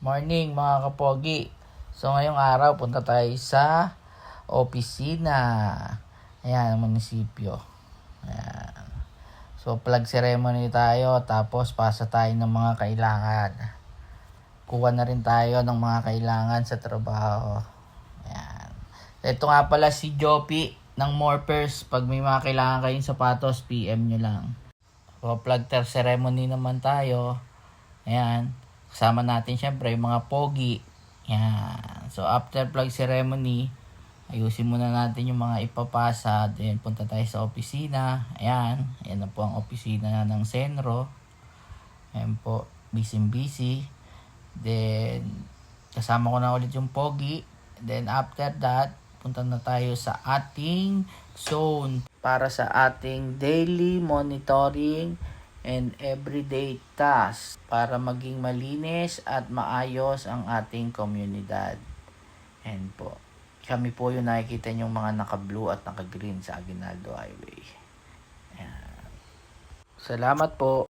Morning mga kapogi. So ngayong araw punta tayo sa opisina. Ayan, ang munisipyo. Ayan. So flag ceremony tayo, tapos pasa tayo ng mga kailangan. Kuha na rin tayo ng mga kailangan sa trabaho. Ayan. Ito nga pala si Jopi ng Morpers. Pag may mga kailangan kayong sapatos, PM nyo lang. So flag ceremony naman tayo. Ayan. Kasama natin syempre yung mga pogi. Yan. So after flag ceremony, ayusin muna natin yung mga ipapasa. Then punta tayo sa opisina. Ayan. Ayan na po ang opisina ng Senro. Ayan po. Busy. Then kasama ko na ulit yung pogi. Then after that, punta na tayo sa ating zone para sa ating daily monitoring and everyday tasks para maging malinis at maayos ang ating komunidad. And po, kami po yung nakikita yung mga naka-blue at naka-green sa Aguinaldo Highway. Ayan. Salamat po.